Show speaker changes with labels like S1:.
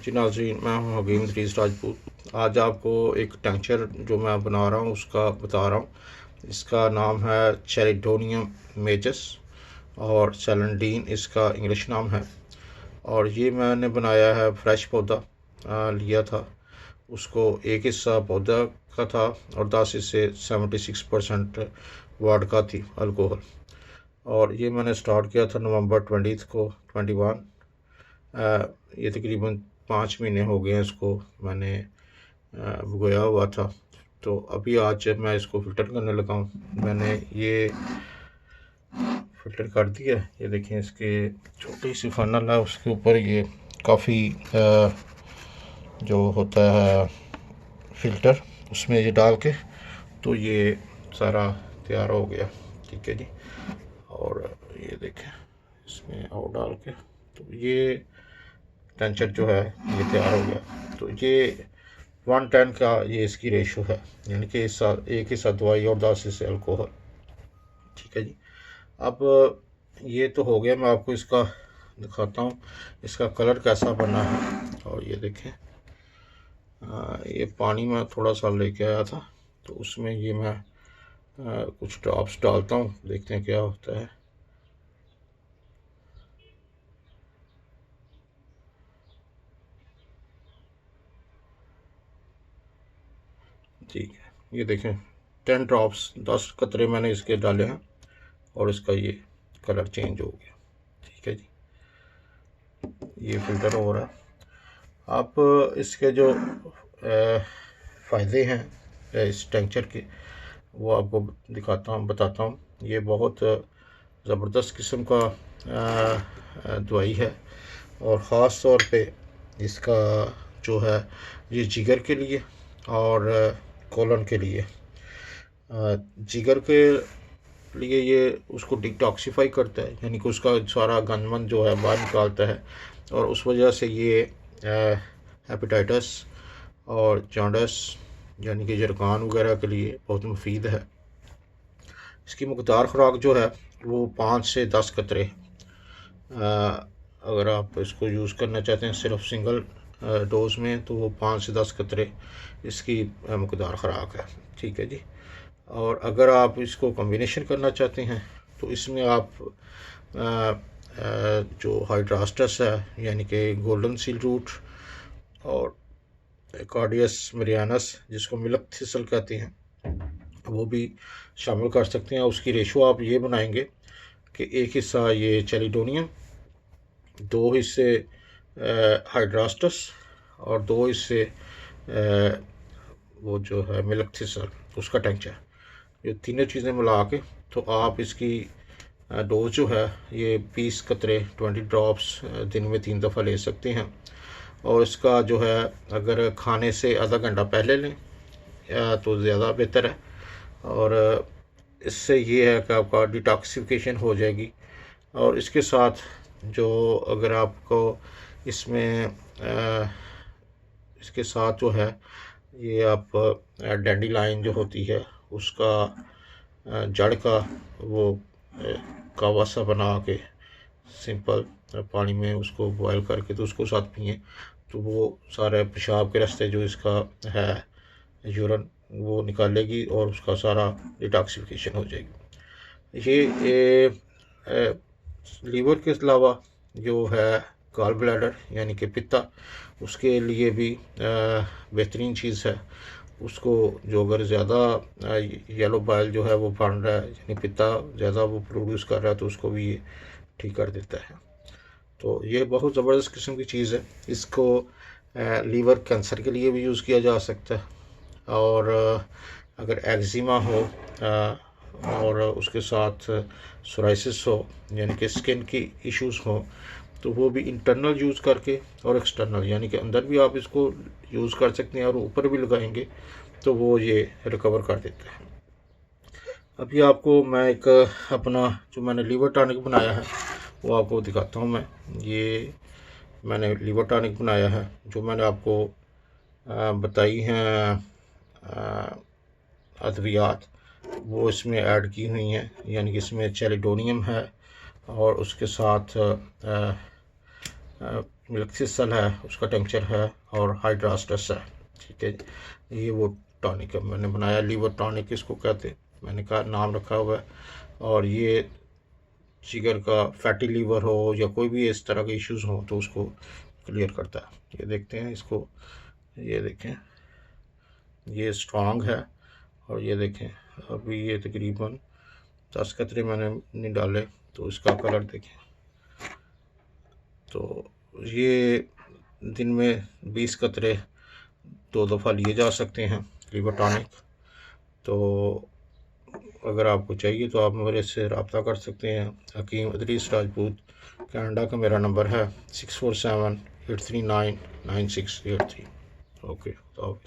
S1: जी नाज़रीन, मैं हूँ हकीम दरीस राजपूत। आज आपको एक टेंचर जो मैं बना रहा हूँ उसका बता रहा हूँ। इसका नाम है चेलिडोनियम मेजस और सेलेंडीन इसका इंग्लिश नाम है। और ये मैंने बनाया है फ्रेश पौधा लिया था, उसको एक हिस्सा पौधा का था और 10 हिस्से 76% वाट का थी अल्कोहल। और ये मैंने स्टार्ट किया था नवंबर 20 को 21। ये तकरीबन 5 महीने हो गए हैं इसको मैंने भगोया हुआ था। तो अभी आज जब मैं इसको फ़िल्टर करने लगा हूँ, मैंने ये फ़िल्टर कर दिया। ये देखें, इसके छोटी सी फनल है, उसके ऊपर ये काफ़ी जो होता है फ़िल्टर, उसमें ये डाल के तो ये सारा तैयार हो गया। ठीक है जी। और ये देखें, इसमें और डाल के तो ये टेंचर जो है ये तैयार हो गया। तो ये 1:10 का ये इसकी रेशो है, यानी कि एक हिस्सा दवाई और 10 हिस्से अल्कोहल। ठीक है जी। अब ये तो हो गया, मैं आपको इसका दिखाता हूँ इसका कलर कैसा बना है। और ये देखें, ये पानी में थोड़ा सा लेके आया था, तो उसमें ये मैं कुछ ड्रॉप्स डालता हूँ, देखते हैं क्या होता है। ठीक है, ये देखें 10 ड्रॉप्स 10 कतरे मैंने इसके डाले हैं और इसका ये कलर चेंज हो गया। ठीक है जी, ये फ़िल्टर हो रहा है। आप इसके जो फ़ायदे हैं इस टेंचर के, वो आपको दिखाता हूँ, बताता हूँ। ये बहुत ज़बरदस्त किस्म का दवाई है और ख़ास तौर पे इसका जो है ये जिगर के लिए और कोलन के लिए। जिगर के लिए ये उसको डिटॉक्सिफाई करता है, यानी कि उसका सारा गंदमंद जो है बाहर निकालता है, और उस वजह से ये हेपेटाइटिस और जॉन्डिस यानी कि जरखान वगैरह के लिए बहुत मुफीद है। इसकी मकदार खुराक जो है वो 5 से 10 कतरे। अगर आप इसको यूज़ करना चाहते हैं सिर्फ सिंगल डोज में, तो वो 5 से 10 कतरे इसकी मकदार खुराक है। ठीक है जी। और अगर आप इसको कॉम्बिनेशन करना चाहते हैं तो इसमें आप जो हाइड्रास्टस है, यानी कि गोल्डन सील रूट और कार्डियस मरियानस जिसको मिल्क थिसल कहते हैं, वो भी शामिल कर सकते हैं। उसकी रेशो आप ये बनाएंगे कि एक हिस्सा ये चेलिडोनियम, 2 हिस्से हाइड्रास्टस और 2 हिस्से वो जो है मिल्क थिसल उसका टेंचर। ये तीनों चीज़ें मिला के तो आप इसकी डोज जो है ये 20 कतरे 20 ड्रॉप्स दिन में 3 दफ़ा ले सकते हैं। और इसका जो है अगर खाने से आधा घंटा पहले लें तो ज़्यादा बेहतर है। और इससे ये है कि आपका डिटॉक्सिफिकेशन हो जाएगी। और इसके साथ जो अगर आपको इसमें इसके साथ जो है ये आप डैंडीलाइन जो होती है उसका जड़ का वो कावा सा बना के सिंपल पानी में उसको बॉयल करके तो उसको साथ पिए, तो वो सारे पेशाब के रास्ते जो इसका है यूरिन वो निकालेगी और उसका सारा डिटॉक्सिफिकेशन हो जाएगी। ये लीवर के अलावा जो है गॉल ब्लैडर यानी कि पित्ता, उसके लिए भी बेहतरीन चीज़ है। उसको जो अगर ज़्यादा येलो बाइल जो है वो बन रहा है, यानी पित्ता ज़्यादा वो प्रोड्यूस कर रहा है, तो उसको भी ये ठीक कर देता है। तो ये बहुत ज़बरदस्त किस्म की चीज़ है। इसको लीवर कैंसर के लिए भी यूज़ किया जा सकता है। और अगर एक्जिमा हो और उसके साथ सोराइसिस हो, यानी कि स्किन की इश्यूज़ हो, तो वो भी इंटरनल यूज़ करके और एक्सटर्नल यानी कि अंदर भी आप इसको यूज़ कर सकते हैं और ऊपर भी लगाएंगे तो वो ये रिकवर कर देता है। अभी आपको मैं एक अपना जो मैंने लीवर टॉनिक बनाया है वो आपको दिखाता हूँ। ये मैंने लीवर टॉनिक बनाया है जो मैंने आपको बताई हैं अद्वियात, वो इसमें ऐड की हुई हैं। यानी कि इसमें चेलिडोनियम है और उसके साथ मिल्कसिसल है, उसका टेंचर है, और हाइड्रास्टस है। ठीक है, ये वो टॉनिक है मैंने बनाया, लीवर टॉनिक इसको कहते हैं, मैंने कहा नाम रखा हुआ है। और ये जिगर का फैटी लीवर हो या कोई भी इस तरह के इश्यूज़ हो तो उसको क्लियर करता है। ये देखते हैं इसको, ये देखें ये स्ट्रांग है, और ये देखें अभी ये तकरीबन 10 कतरे मैंने नहीं डाले, तो इसका कलर देखें। तो ये दिन में 20 कतरे 2 दफ़ा लिए जा सकते हैं लीवर टॉनिक। तो अगर आपको चाहिए तो आप मेरे से रब्ता कर सकते हैं। हकीम इदरीस राजपूत, कनाडा का मेरा नंबर है 6478399683। ओके, तो